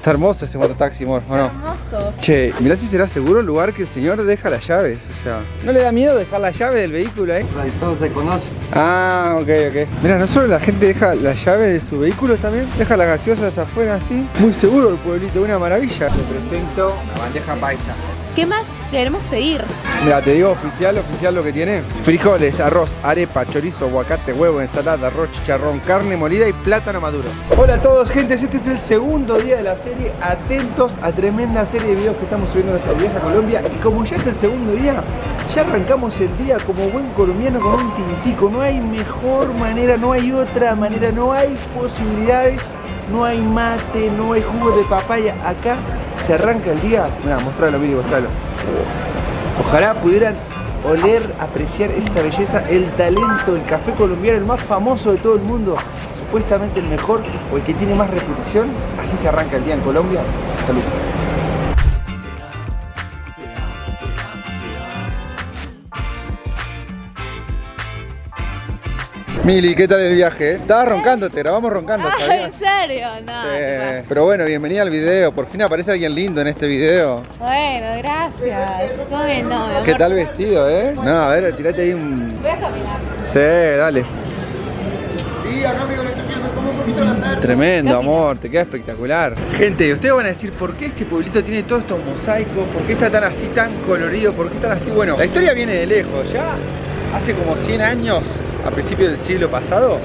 Está hermoso ese mototaxi, amor, ¿o no? Hermoso. Che, mirá si será seguro el lugar que el señor deja las llaves. O sea, ¿no le da miedo dejar la llave del vehículo ahí? Todo se conoce. Ah, ok. Mira, no solo la gente deja la llave de sus vehículos también, deja las gaseosas afuera así. Muy seguro el pueblito, una maravilla. Te presento la bandeja paisa. ¿Qué más queremos pedir? Mira, te digo oficial lo que tiene. Frijoles, arroz, arepa, chorizo, aguacate, huevo, ensalada, arroz, chicharrón, carne molida y plátano maduro. Hola a todos, gente, este es el segundo día de la serie. Atentos a tremenda serie de videos que estamos subiendo a nuestra vieja Colombia. Y como ya es el segundo día, ya arrancamos el día como buen colombiano con un tintico. No hay mejor manera, no hay otra manera, no hay posibilidades. No hay mate, no hay jugo de papaya. Acá se arranca el día. Mirá, mostralo, Miri, mostralo. Ojalá pudieran oler, apreciar esta belleza, el talento, el café colombiano, el más famoso de todo el mundo, supuestamente el mejor o el que tiene más reputación. Así se arranca el día en Colombia. Salud. Mili, ¿qué tal el viaje? Estabas roncando, te grabamos roncando, ¿sabías? ¿En serio? No. Sí. Pero bueno, bienvenida al video. Por fin aparece alguien lindo en este video. Bueno, gracias. ¿Cómo que no, mi amor? ¿Qué tal vestido, No, a ver, tirate ahí un... Voy a caminar. Sí, dale. Sí, acá amigo, le estoy viendo como un poquito la tarde. Tremendo, amor, te queda espectacular. Gente, ustedes van a decir, ¿por qué este pueblito tiene todos estos mosaicos? ¿Por qué está tan así, tan colorido? ¿Por qué tan así? Bueno, la historia viene de lejos, ya hace como 100 años, a principios del siglo pasado,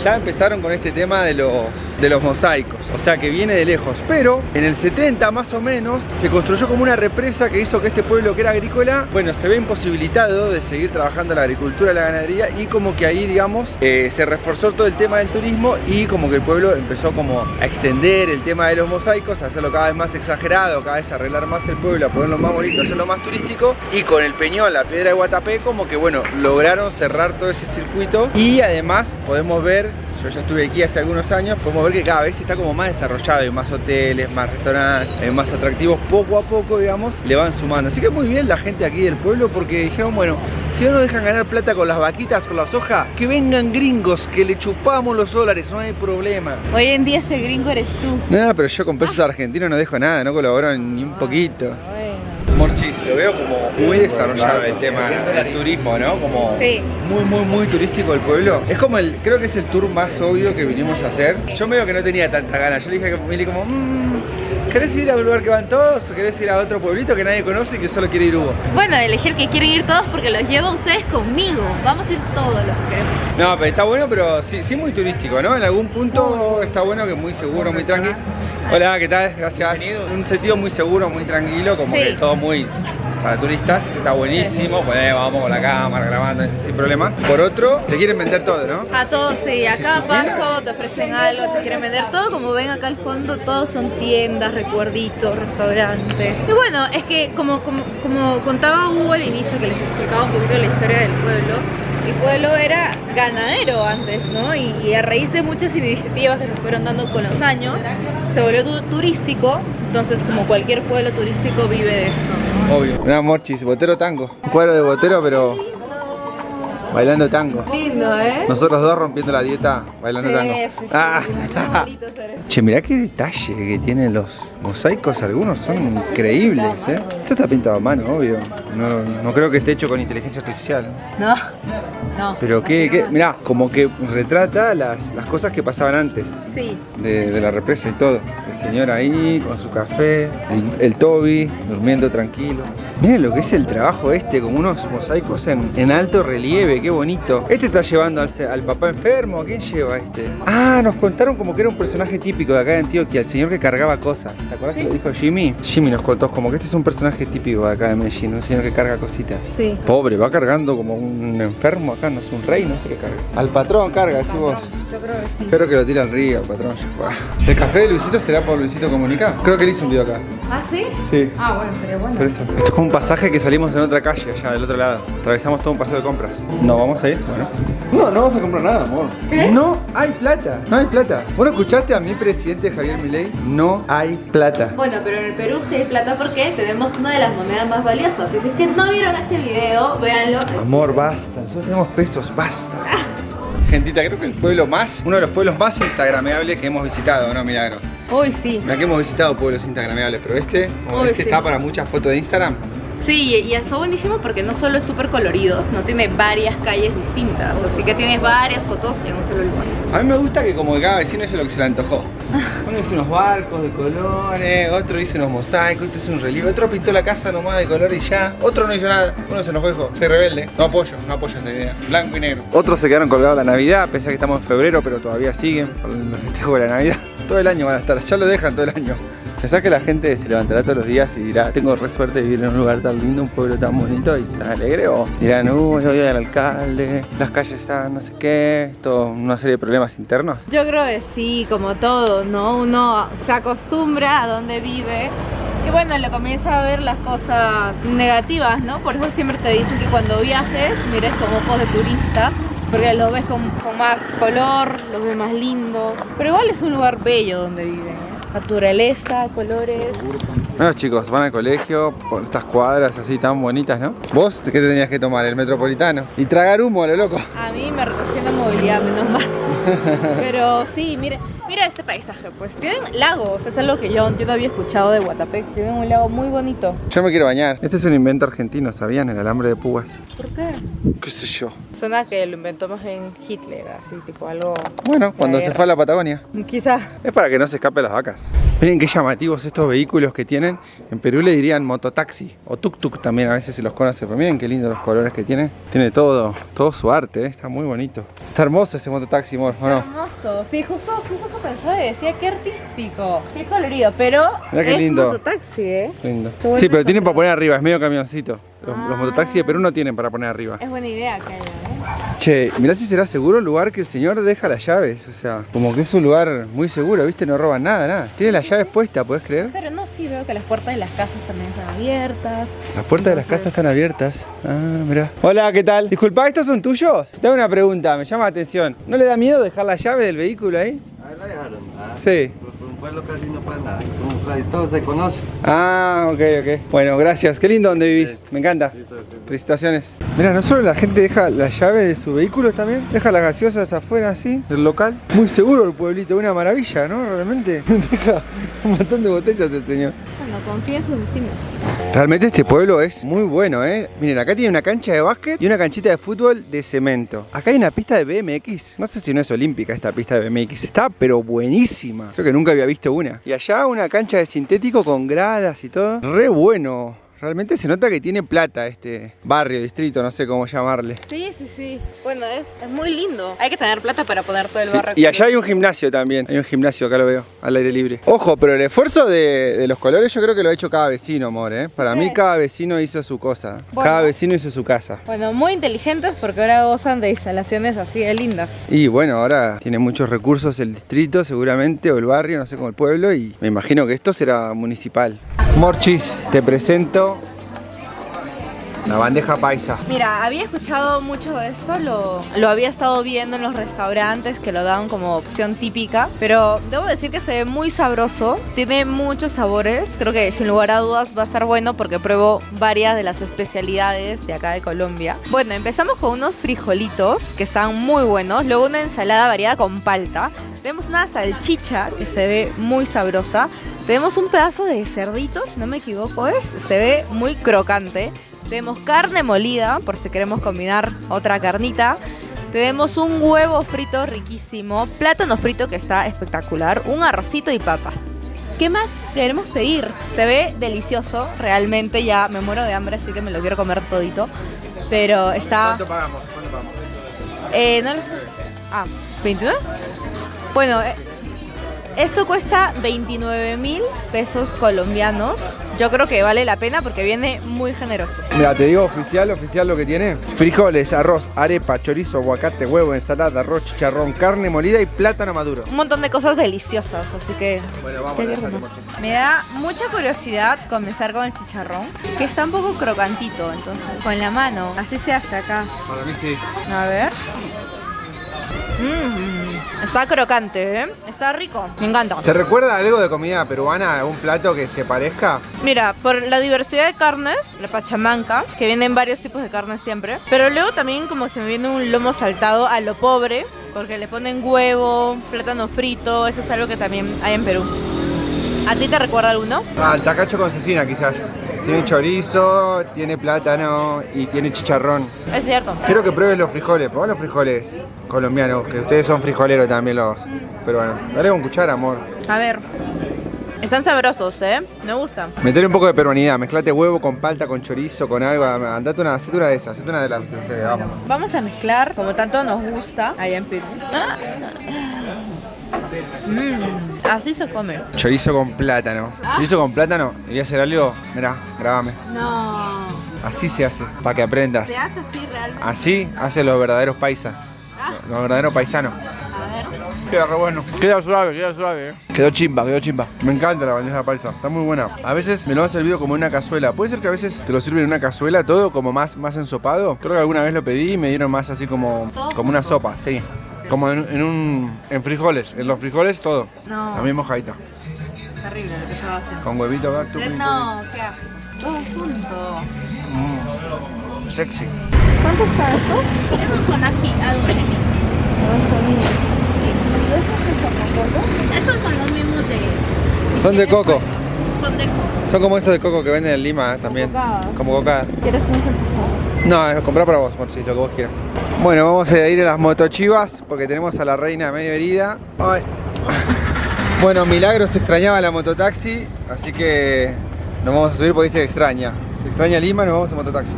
ya empezaron con este tema de los mosaicos, o sea que viene de lejos. Pero en el 70 más o menos se construyó como una represa que hizo que este pueblo que era agrícola, bueno, se ve imposibilitado de seguir trabajando la agricultura, la ganadería, y como que ahí, digamos, se reforzó todo el tema del turismo y como que el pueblo empezó como a extender el tema de los mosaicos, a hacerlo cada vez más exagerado, cada vez a arreglar más el pueblo, a ponerlo más bonito, a hacerlo más turístico, y con el Peñón, la piedra de Guatapé, como que bueno, lograron cerrar todo ese circuito. Y además podemos ver, yo ya estuve aquí hace algunos años, podemos ver que cada vez está como más desarrollado, hay más hoteles, más restaurantes, hay más atractivos, poco a poco, digamos, le van sumando. Así que muy bien la gente aquí del pueblo, porque dijeron, bueno, si no nos dejan ganar plata con las vaquitas, con la soja, que vengan gringos, que le chupamos los dólares, no hay problema. Hoy en día ese gringo eres tú. Nada, pero yo con pesos argentinos no dejo nada, no colaboro ni un poquito. Bueno. Morchis, lo veo como muy desarrollado el tema del turismo, ¿no? Como sí. muy turístico el pueblo. Es como creo que es el tour más obvio que vinimos a hacer. Yo medio que no tenía tanta ganas. Yo le dije a Mili como, ¿querés ir a un lugar que van todos o querés ir a otro pueblito que nadie conoce y que solo quiere ir Hugo? Bueno, elegir que quieren ir todos porque los llevo a ustedes conmigo. Vamos a ir todos los que queremos. No, pero está bueno, pero sí muy turístico, ¿no? En algún punto está bueno, que es muy seguro, muy tranqui. Hola, ¿qué tal? Gracias. En un sentido muy seguro, muy tranquilo, como que todo muy para turistas, está buenísimo. Pues vamos con la cámara grabando sin problema. Por otro, te quieren vender todo, ¿no? A todos, sí. A cada paso te ofrecen algo, te quieren vender todo. Como ven acá al fondo, todos son tiendas, recuerditos, restaurantes. Y bueno, es que como contaba Hugo al inicio, que les explicaba un poquito la historia del pueblo, el pueblo era ganadero antes, ¿no? Y a raíz de muchas iniciativas que se fueron dando con los años, se volvió turístico. Entonces, como cualquier pueblo turístico, vive de esto, ¿no? Obvio. Una Morchis, botero tango. Un cuadro de botero, pero bailando tango. Lindo, ¿eh? Nosotros dos rompiendo la dieta, bailando tango. Sí. Che, mirá qué detalle que tienen los mosaicos, algunos son increíbles, ¿eh? Esto está pintado a mano, obvio. No creo que esté hecho con inteligencia artificial. No. Pero mirá, como que retrata las cosas que pasaban antes. Sí. De la represa y todo. El señor ahí con su café, el Toby durmiendo tranquilo. Miren lo que es el trabajo como unos mosaicos en alto relieve, qué bonito. Este está llevando al papá enfermo, ¿quién lleva este? Ah, nos contaron como que era un personaje típico de acá de Antioquia, el señor que cargaba cosas. ¿Te acuerdas que lo dijo Jimmy? Jimmy nos contó como que este es un personaje típico de acá de Medellín, un señor que carga cositas. Sí. Pobre, va cargando como un enfermo acá, no es un rey, no sé qué carga. Al patrón carga, decís vos. Yo creo que sí. Espero que lo tire al río, patrón. ¿El café de Luisito será por Luisito Comunica? Creo que él hizo un video acá. ¿Ah, sí? Sí. Ah, bueno, pero bueno. Por eso. Esto es como un pasaje que salimos en otra calle, allá del otro lado. Atravesamos todo un paseo de compras. ¿No vamos a ir? Bueno. No vamos a comprar nada, amor. ¿Qué? No hay plata. No hay plata. ¿Vos no escuchaste a mi presidente Javier Milei? No hay plata. Bueno, pero en el Perú sí hay plata porque tenemos una de las monedas más valiosas. Y si es que no vieron ese video, véanlo. Amor, basta. Nosotros tenemos pesos, basta. Gentita, creo que uno de los pueblos más instagrameables que hemos visitado, ¿no, Milagro? Uy, sí. Mirá que hemos visitado pueblos instagramables, pero como Uy, este sí. está para muchas fotos de Instagram. Sí, y está buenísimo porque no solo es súper colorido, sino tiene varias calles distintas. Así que tienes varias fotos en un solo lugar. A mí me gusta que como que cada vecino hizo lo que se le antojó. Uno hizo unos barcos de colores, otro hizo unos mosaicos, otro hizo un relieve, otro pintó la casa nomás de color y ya. Otro no hizo nada, uno se enojó y dijo, soy rebelde. No apoyo esta idea. Blanco y negro. Otros se quedaron colgados la Navidad, pese a que estamos en febrero, pero todavía siguen con los festejos de la Navidad. Todo el año van a estar, ya lo dejan todo el año. Pensás que la gente se levantará todos los días y dirá, tengo re suerte de vivir en un lugar tan lindo, un pueblo tan bonito y tan alegre, o dirán, uy, yo odio al alcalde, las calles están no sé qué, todo una serie de problemas internos. Yo creo que sí, como todo, ¿no? Uno se acostumbra a donde vive y bueno, le comienza a ver las cosas negativas, ¿no? Por eso siempre te dicen que cuando viajes mires con ojos de turista, porque los ves con más color, los ves más lindos. Pero igual es un lugar bello donde viven, ¿eh? Naturaleza, colores. Bueno chicos, van al colegio por estas cuadras así tan bonitas, ¿no? ¿Vos qué te tenías que tomar? El Metropolitano. Y tragar humo a lo loco. A mí me recogió la movilidad, menos mal. Pero sí, mira este paisaje, pues tienen lagos, es algo que yo no había escuchado de Guatapé. Tienen un lago muy bonito. Yo me quiero bañar. Este es un invento argentino, ¿sabían? El alambre de púas. ¿Por qué? ¿Qué sé yo? Suena que lo inventó más bien Hitler, así tipo algo. Bueno, cuando se fue a la Patagonia. Quizá. Es para que no se escapen las vacas. Miren qué llamativos estos vehículos que tienen. En Perú le dirían mototaxi o tuk-tuk también, a veces se los conoce. Pero miren qué lindos los colores que tiene. Tiene todo su arte, ¿eh? Está muy bonito. Está hermoso ese mototaxi, amor, ¿o no? Hermoso, sí, justo pensaba y decía qué artístico, qué colorido, pero Mirá qué es lindo. mototaxi, ¿eh? Lindo. Qué buen Sí, pero tienen para recorrido. poner arriba, es medio camioncito. Los Ah. mototaxis de Perú no tienen para poner arriba. Es buena idea que haya, ¿eh? Che, mirá si será seguro el lugar que el señor deja las llaves. O sea, como que es un lugar muy seguro, ¿viste? No roban nada. Tiene las llaves puestas, ¿podés creer? Pero no, sí, veo que las puertas de las casas también están abiertas. Las puertas de las Entonces- casas están abiertas. Ah, mirá. Hola, ¿qué tal? Disculpa, ¿estos son tuyos? Te hago una pregunta, me llama la atención. ¿No le da miedo dejar la llave del vehículo ahí? Ahí la dejaron. Sí. Por un pueblo casi no pasa nada. Todos se conocen. Ah, ok. Bueno, gracias. Qué lindo donde vivís. Me encanta. Felicitaciones. Mira, no solo la gente deja la llave de su vehículo también, deja las gaseosas afuera así, del local. Muy seguro el pueblito, una maravilla, ¿no? Realmente deja un montón de botellas el señor. Bueno, confía en sus vecinos. Realmente este pueblo es muy bueno, ¿eh? Miren, acá tiene una cancha de básquet y una canchita de fútbol de cemento. Acá hay una pista de BMX. No sé si no es olímpica esta pista de BMX. Está, pero buenísima. Creo que nunca había visto una. Y allá una cancha de sintético con gradas y todo. Re bueno. Realmente se nota que tiene plata este barrio, distrito, no sé cómo llamarle. Sí. Bueno, es muy lindo. Hay que tener plata para poner todo el Sí, barrio. y allá hay un gimnasio también. Hay un gimnasio, acá lo veo, al aire libre. Ojo, pero el esfuerzo de los colores yo creo que lo ha hecho cada vecino, amor, ¿eh? Para mí cada vecino hizo su cosa. Bueno. Cada vecino hizo su casa. Bueno, muy inteligentes porque ahora gozan de instalaciones así de lindas. Y bueno, ahora tiene muchos recursos el distrito seguramente, o el barrio, no sé, como el pueblo, y me imagino que esto será municipal. Morchis, te presento la bandeja paisa. Mira, había escuchado mucho de esto, lo había estado viendo en los restaurantes que lo daban como opción típica, pero debo decir que se ve muy sabroso, tiene muchos sabores, creo que sin lugar a dudas va a estar bueno porque pruebo varias de las especialidades de acá de Colombia. Bueno, empezamos con unos frijolitos que están muy buenos, luego una ensalada variada con palta, tenemos una salchicha que se ve muy sabrosa, tenemos un pedazo de cerdito, si no me equivoco se ve muy crocante. Tenemos carne molida, por si queremos combinar otra carnita. Tenemos un huevo frito riquísimo, plátano frito que está espectacular, un arrocito y papas. ¿Qué más queremos pedir? Se ve delicioso, realmente ya me muero de hambre, así que me lo quiero comer todito. Pero está... ¿Cuánto pagamos? no lo sé. Ah, ¿21? Bueno, esto cuesta 29.000 pesos colombianos. Yo creo que vale la pena porque viene muy generoso. Mira, te digo oficial lo que tiene. Frijoles, arroz, arepa, chorizo, aguacate, huevo, ensalada, arroz, chicharrón, carne molida y plátano maduro. Un montón de cosas deliciosas, así que... Bueno, vamos ¿qué a quieres hacer comer? Me da mucha curiosidad comenzar con el chicharrón, que está un poco crocantito, entonces. Con la mano, así se hace acá. Para mí sí. A ver. Está crocante, ¿eh? Está rico. Me encanta. ¿Te recuerda algo de comida peruana? ¿Algún plato que se parezca? Mira, por la diversidad de carnes, la pachamanca, que vienen varios tipos de carnes siempre, pero luego también como se me viene un lomo saltado a lo pobre, porque le ponen huevo, plátano frito, eso es algo que también hay en Perú. ¿A ti te recuerda alguno? Ah, el tacacho con cecina quizás. Tiene chorizo, tiene plátano y tiene chicharrón. Es cierto. Quiero que pruebes los frijoles, probá los frijoles colombianos, que ustedes son frijoleros también los peruanos. Dale con cuchara, amor. A ver. Están sabrosos, ¿eh? Me gustan. Metele un poco de peruanidad, mezclate huevo con palta, con chorizo, con algo. Hacete una de esas, hacete una de las de ustedes, vamos. Vamos a mezclar, como tanto nos gusta allá en Perú. Así se come. Chorizo con plátano. Chorizo con plátano. Y voy a hacer algo, mirá, grabame. No. Así se hace, para que aprendas. ¿Se hace así realmente? Así hacen los verdaderos paisas. Los verdaderos paisanos. A ver. Queda re bueno. Queda suave, Quedó chimba. Me encanta la bandeja paisa, está muy buena. A veces me lo han servido como en una cazuela. Puede ser que a veces te lo sirven en una cazuela, todo como más ensopado. Creo que alguna vez lo pedí y me dieron más así como una sopa, sí. Como en frijoles, en los frijoles todo. No. También mojadita. Terrible lo que se va a hacer. Con huevito acá, tú. No, qué asco. Todo junto. Sexy. ¿Cuánto está esto? Estos son aquí, a 12.000. Sí. ¿Estos son los mismos de... Son de coco. Son de coco. Son como esos de coco que venden en Lima también. Como cocada. ¿Quieres un centavo? No, comprar para vos, Morcito, lo que vos quieras. Bueno, vamos a ir a las motochivas porque tenemos a la reina medio herida. Ay. Bueno, Milagro se extrañaba la mototaxi, así que nos vamos a subir porque dice que extraña. Se extraña Lima, nos vamos a mototaxi.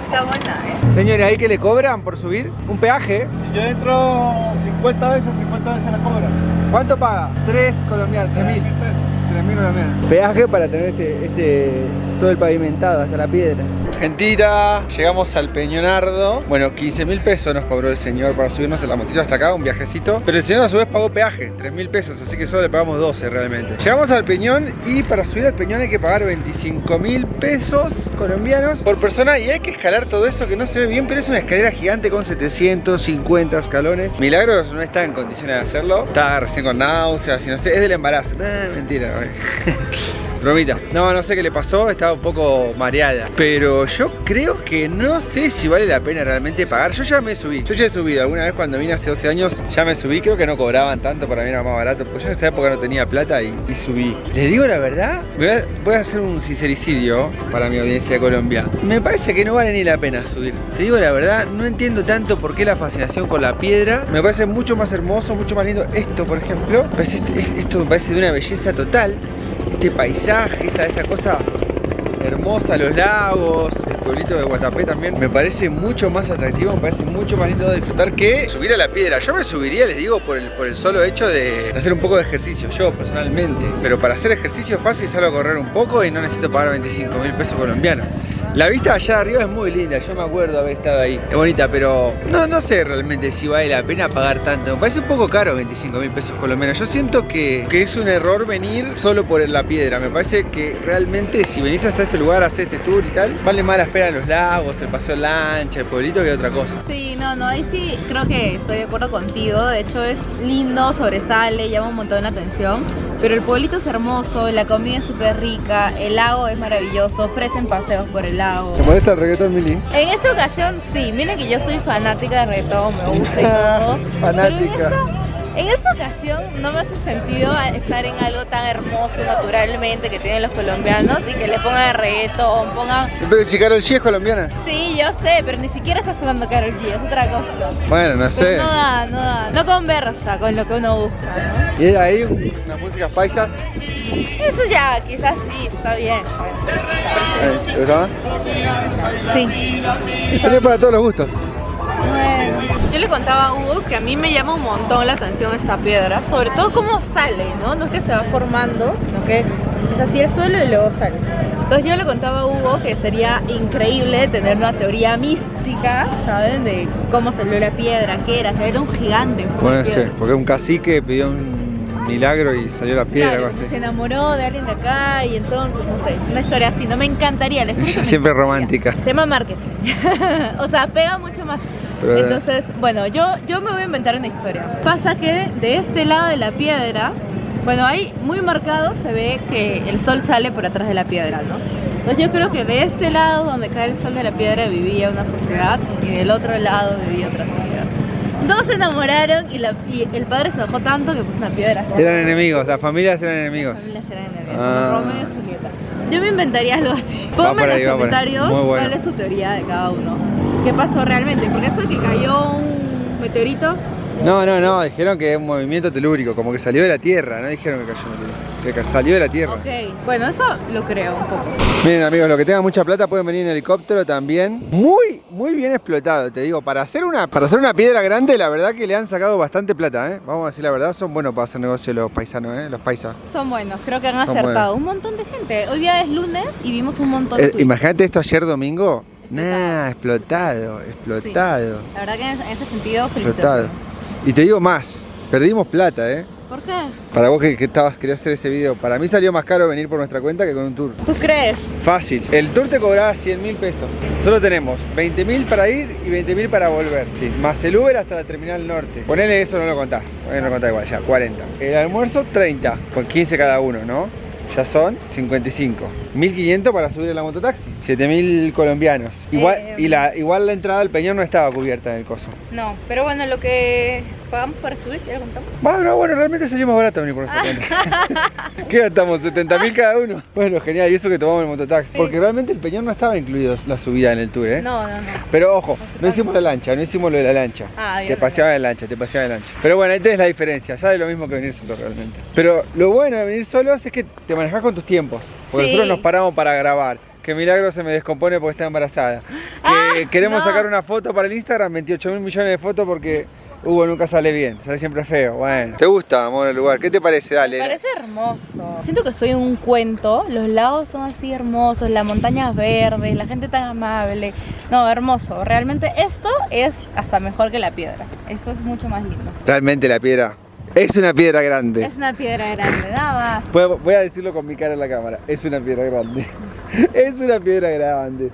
Está buena, Señores, ¿ahí que le cobran por subir? ¿Un peaje? Si yo entro 50 veces la cobra. ¿Cuánto paga? 3 colombianos, 3.000. 3.000 colombianos. Peaje para tener todo el pavimentado hasta la piedra. Gentita, llegamos al Peñonardo. Bueno, 15.000 pesos nos cobró el señor para subirnos en la motito hasta acá, un viajecito. Pero el señor a su vez pagó peaje, 3.000 pesos, así que solo le pagamos 12 realmente. Llegamos al Peñón y para subir al Peñón hay que pagar 25.000 pesos colombianos por persona y hay que escalar todo eso que no se ve bien, pero es una escalera gigante con 750 escalones. Milagros no está en condiciones de hacerlo, está recién con náuseas y no sé, es del embarazo. Mentira, bromita. No sé qué le pasó, estaba un poco mareada. Pero yo creo que no sé si vale la pena realmente pagar. Yo ya me subí. Yo ya he subido. Alguna vez cuando vine hace 12 años ya me subí. Creo que no cobraban tanto, para mí era más barato. Porque yo en esa época no tenía plata y subí. Les digo la verdad, voy a hacer un sincericidio para mi audiencia de Colombia. Me parece que no vale ni la pena subir. Te digo la verdad, no entiendo tanto por qué la fascinación con la piedra. Me parece mucho más hermoso, mucho más lindo. Esto, por ejemplo, esto me parece de una belleza total. Este paisaje, esta cosa hermosa, los lagos, el pueblito de Guatapé también me parece mucho más atractivo, me parece mucho más lindo de disfrutar que subir a la piedra. Yo me subiría, les digo, por el solo hecho de hacer un poco de ejercicio, yo personalmente. Pero para hacer ejercicio fácil salgo a correr un poco y no necesito pagar 25.000 pesos colombianos. La vista allá arriba es muy linda, yo me acuerdo haber estado ahí. Es bonita, pero no sé realmente si vale la pena pagar tanto. Me parece un poco caro 25.000 pesos colombianos. Yo siento que es un error venir solo por la piedra. Me parece que realmente si venís hasta este lugar a hacer este tour y tal, vale más la pena los lagos, el paseo en lancha, el pueblito que otra cosa. Sí, no, ahí sí creo que estoy de acuerdo contigo. De hecho es lindo, sobresale, llama un montón la atención. Pero el pueblito es hermoso, la comida es súper rica, el lago es maravilloso, ofrecen paseos por el lago. ¿Te molesta el reggaetón, Mili? En esta ocasión sí, miren que yo soy fanática de reggaetón, me gusta y todo. Fanática. Pero en esta ocasión no me hace sentido estar en algo tan hermoso naturalmente que tienen los colombianos y que le pongan reggaetón, pongan... Pero si Karol G es colombiana. Sí, yo sé, pero ni siquiera está sonando Karol G, es otra cosa. Bueno, no sé. Pero no da, no conversa con lo que uno busca, ¿no? Y ahí unas músicas paisas. Eso ya, quizás sí, está bien. ¿Te gustaba? Sí. Tenía para todos los gustos. Bueno, yo le contaba a Hugo que a mí me llama un montón la atención esta piedra, sobre todo cómo sale, ¿no? No es que se va formando, sino que es así el suelo y luego sale. Entonces yo le contaba a Hugo que sería increíble tener una teoría mística, ¿saben? De cómo salió la piedra, qué era, era un gigante. Puede ser, porque un cacique pidió un milagro y salió la piedra, claro, algo así. Se enamoró de alguien de acá y entonces, no sé, una historia así, no me encantaría. Ella siempre romántica. Se llama marketing, o sea, pega mucho más. Pero entonces, bueno, yo me voy a inventar una historia. Pasa que de este lado de la piedra, bueno, ahí muy marcado se ve que el sol sale por atrás de la piedra, ¿no? Entonces yo creo que de este lado donde cae el sol de la piedra vivía una sociedad y del otro lado vivía otra sociedad. dos se enamoraron y el padre se enojó tanto que puso una piedra. Eran enemigos, las familias eran enemigos. Las familias eran enemigos, Ah. Romeo y Julieta. Yo me inventaría algo así. Va Ponme por en ahí, los va por ahí. comentarios Muy bueno. cuál es su teoría de cada uno. ¿Qué pasó realmente? Porque eso de que cayó un meteorito. No, dijeron que es un movimiento telúrico, como que salió de la Tierra, no dijeron que cayó un meteorito, que salió de la Tierra. Ok, bueno, eso lo creo un poco. Miren amigos, los que tengan mucha plata pueden venir en helicóptero también. Muy bien explotado, te digo, para hacer una piedra grande, la verdad que le han sacado bastante plata, ¿eh? Vamos a decir la verdad, son buenos para hacer negocio los paisanos, los paisas. Son buenos, creo que han Son acertado. Un montón de gente. Hoy día es lunes y vimos un montón de tweets. Imagínate esto ayer domingo. Explotado. Sí. La verdad que en ese sentido, Explotado. felicitaciones. Y te digo más, perdimos plata, ¿eh? ¿Por qué? Para vos que querías hacer ese video, para mí salió más caro venir por nuestra cuenta que con un tour. ¿Tú crees? Fácil. El tour te cobraba 100.000 pesos. Nosotros tenemos 20.000 para ir y 20.000 para volver. Sí. Más el Uber hasta la terminal norte. Ponele eso, no lo contás. Ponele, no lo contás igual, ya, 40. El almuerzo, 30. Con 15 cada uno, ¿no? Ya son 55. 1.500 para subir en la mototaxi. 7.000 colombianos. Igual la entrada al Peñón no estaba cubierta en el coso. No, pero bueno, lo que pagamos para subir, ¿ya lo contamos? Bueno, realmente salió más barato venir por nuestra cuenta. ¿Qué gastamos? ¿70.000 cada uno? Bueno, genial, y eso que tomamos el mototaxi. Sí. Porque realmente el Peñón no estaba incluido la subida en el tour, ¿eh? No. Pero ojo, no hicimos la lancha, no hicimos lo de la lancha. Ah, te paseaba en lancha. Pero bueno, ahí tenés la diferencia, sabes lo mismo que venir solo realmente. Pero lo bueno de venir solos es que te manejás con tus tiempos. Porque Sí. nosotros nos paramos para grabar. Que Milagro se me descompone porque está embarazada. Que queremos sacar una foto para el Instagram, 28.000 millones de fotos porque Hugo nunca sale bien, sale siempre feo. Bueno. ¿Te gusta, amor, el lugar? ¿Qué te parece? Dale. Me parece hermoso. Siento que soy un cuento. Los lagos son así hermosos, las montañas verdes, la gente tan amable. No, hermoso. Realmente esto es hasta mejor que la piedra. Esto es mucho más lindo. Realmente la piedra es una piedra grande. Es una piedra grande, nada más. Voy a decirlo con mi cara en la cámara. Es una piedra grande. Es una piedra grande.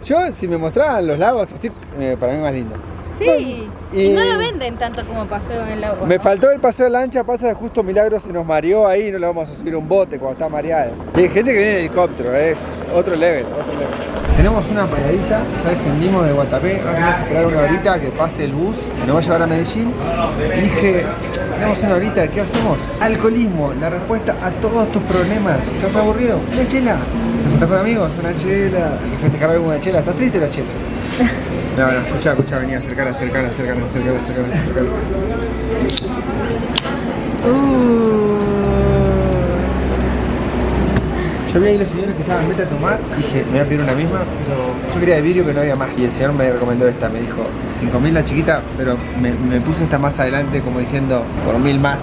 Yo, si me mostraran los lagos así, para mí más lindo. Sí, y Y- no lo venden tanto como paseo en el lago. Me ¿no? faltó el paseo de lancha, pasa que justo Milagro se nos mareó ahí y no le vamos a subir un bote cuando está mareada. Y hay gente que viene en helicóptero, es otro level. Tenemos una paradita, ya descendimos de Guatapé, ahora tenemos que esperar una horita que pase el bus que nos va a llevar a Medellín. Y dije, tenemos una horita, ¿qué hacemos? Alcoholismo, la respuesta a todos tus problemas. ¿Estás aburrido? Una chela. ¿Te juntás con amigos? Una chela. ¿Quieres festejar alguna chela? ¿Estás triste la chela? No, escucha, vení, acercala. Yo vi ahí los señores que estaban meta a tomar, dije, me voy a pedir una misma, pero yo quería de vidrio que no había más. Y el señor me recomendó esta, me dijo, 5.000 la chiquita, pero me puso esta más adelante como diciendo, por 1.000 más.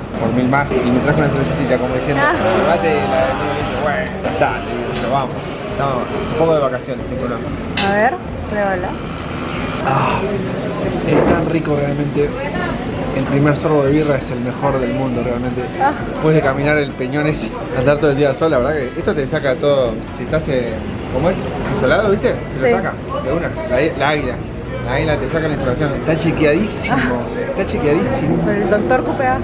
Y me trajo una cervecita como diciendo, mate la de vidrio. Bueno, ya está, pero vamos. Estamos un poco de vacaciones, sin problema. A ver, pruébala. Es tan rico realmente. El primer sorbo de birra es el mejor del mundo realmente. Después de caminar el Peñón es andar todo el día sol, la verdad que esto te saca todo. Si estás, ¿cómo es? Insolado, ¿viste? Te Sí. lo saca de una. La águila. La águila te saca la insolación. Está chequeadísimo. Está chequeadísimo. Pero el doctor Cupea.